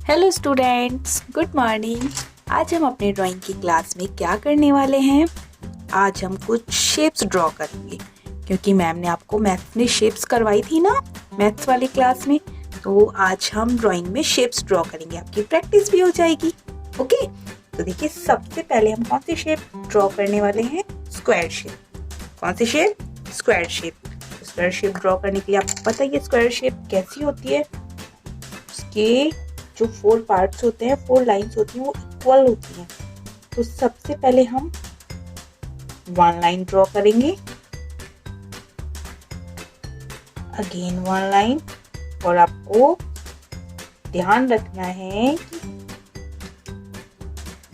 Hello students, good morning. आज हम अपने ड्राइंग की क्लास में क्या करने वाले हैं? आज हम कुछ शेप्स ड्रॉ करेंगे क्योंकि मैम ने आपको मैथ्स में शेप्स करवाई थी ना, मैथ्स वाली क्लास में। तो आज हम ड्राइंग में शेप्स ड्रॉ करेंगे, आपकी प्रैक्टिस भी हो जाएगी। ओके, तो देखिए सबसे पहले हम कौन सी शेप ड्रॉ करने वाले हैं? Square shape. कौन सी shape? Square shape. Square shape draw करने के लिए आपको पता ही है स्क्वायर शेप कैसी होती है। उसके जो 4 पार्ट्स होते हैं, 4 लाइंस होती हैं, वो इक्वल होती हैं। तो सबसे पहले हम 1 लाइन ड्रॉ करेंगे, अगेन 1 लाइन। और आपको ध्यान रखना है कि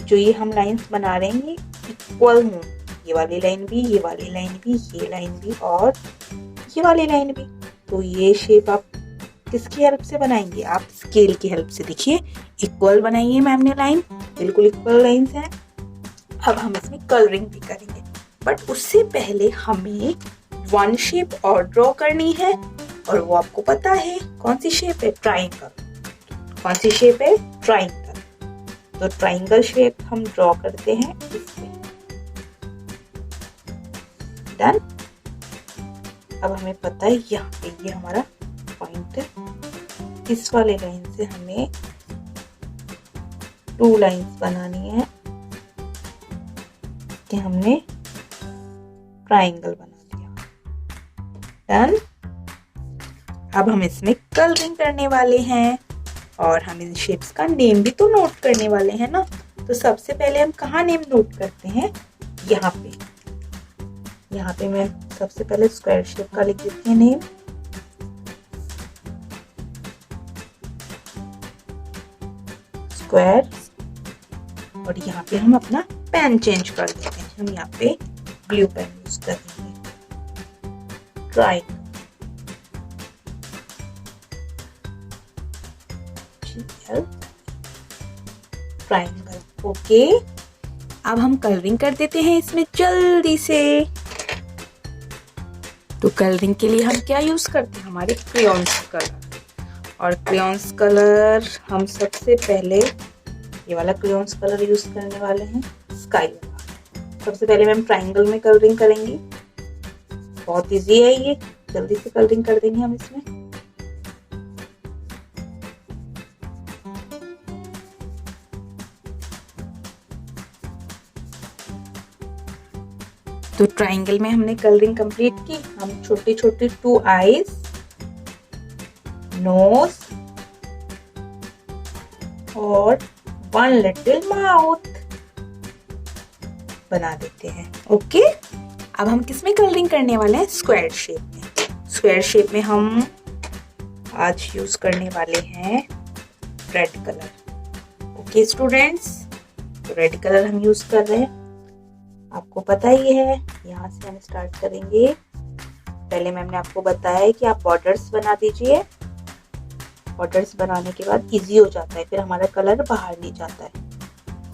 जो ये हम लाइंस बना रहे हैं इक्वल हों। ये वाली लाइन भी, ये वाली लाइन भी, ये लाइन भी और ये वाली लाइन भी। तो ये शेप आप किसकी हेल्प से बनाएंगे? आप स्केल की हेल्प से। देखिए इक्वल बनाइए मैम ने लाइन, बिल्कुल इक्वल लाइंस हैं। अब हम इसमें कलरिंग भी करेंगे, बट उससे पहले हमें 1 शेप और ड्रॉ करनी है, और वो आपको पता है कौन सी शेप है? ट्राइंगल। कौन सी शेप है? ट्राइंगल। तो ट्राइंगल शेप हम ड्रॉ करते हैं इसमें। डन। अब हमें पता है यहाँ पे ये हमारा पॉइंट है। इस वाले लाइन से हमें 2 लाइंस बनानी है कि हमने ट्राइंगल बना दिया। डन। अब हम इसमें कलरिंग करने वाले हैं और हम इन शेप्स का नेम भी तो नोट करने वाले हैं ना। तो सबसे पहले हम कहाँ नेम नोट करते हैं? यहाँ पे। यहाँ पे मैं सबसे पहले स्क्वायर शेप का लिख देती हूँ नेम। स्क्वायर। और यहाँ पे हम अपना पेन चेंज कर देते हैं, हम यहाँ पे ब्लू पेन यूज करेंगे। ट्राइंगल। ट्राइंगल। ओके, अब हम कलरिंग कर देते हैं इसमें जल्दी से। तो कलरिंग के लिए हम क्या यूज करते हैं? हमारे क्रेयॉन्स कलर। और क्रेयॉन्स कलर हम सबसे पहले ये वाला क्रेयॉन्स कलर यूज करने वाले हैं, स्काई वाला। सबसे पहले मैम ट्राइंगल में कलरिंग करेंगी। बहुत इजी है ये, जल्दी से कलरिंग कर देंगे हम इसमें। तो ट्राइंगल में हमने कलरिंग कंप्लीट की। हम छोटे छोटे 2 आईज, नोज और 1 लिटिल माउथ बना देते हैं। ओके, अब हम किस में कलरिंग करने वाले हैं? स्क्वायर शेप में। स्क्वायर शेप में हम आज यूज करने वाले हैं रेड कलर। ओके स्टूडेंट्स, तो रेड कलर हम यूज कर रहे हैं, आपको पता ही है। यहाँ से हम स्टार्ट करेंगे। पहले मैम ने आपको बताया है कि आप बॉर्डर्स बना दीजिए। बॉर्डर्स बनाने के बाद इजी हो जाता है, फिर हमारा कलर बाहर नहीं जाता है।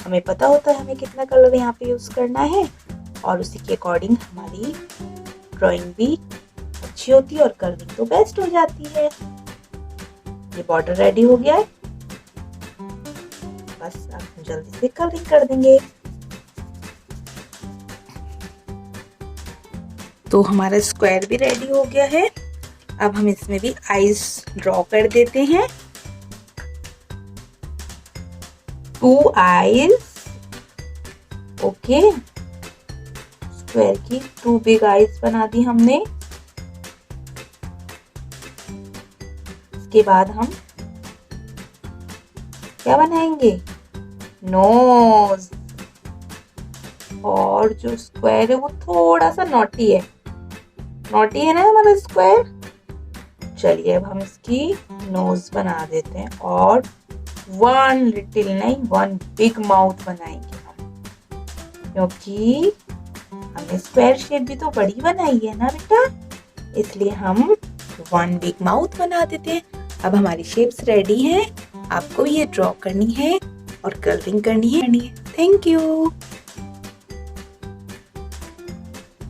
हमें पता होता है हमें कितना कलर यहाँ पे यूज करना है, और उसी के अकॉर्डिंग हमारी ड्राइंग भी अच्छी होती है और कलरिंग तो बेस्ट हो जाती है। ये बॉर्डर रेडी हो गया है, बस अब हम जल्दी से कलरिंग कर देंगे। तो हमारा स्क्वायर भी रेडी हो गया है। अब हम इसमें भी आईज ड्रॉ कर देते हैं। 2 आईज। ओके, स्क्वायर की 2 बिग आईज बना दी हमने। इसके बाद हम क्या बनाएंगे? नोज। और जो स्क्वायर है वो थोड़ा सा नॉटी है। नॉटी है ना हमारा स्क्वायर। चलिए अब हम इसकी नोज बना देते हैं, और 1 लिटिल नहीं 1 बिग माउथ बनाएंगे हम, क्योंकि हमने स्क्वायर शेप भी तो बड़ी बनाई है ना बेटा, इसलिए हम 1 बिग माउथ बना देते हैं। अब हमारी शेप्स रेडी हैं, आपको ये ड्रॉ करनी है और कलरिंग करनी है। Thank you.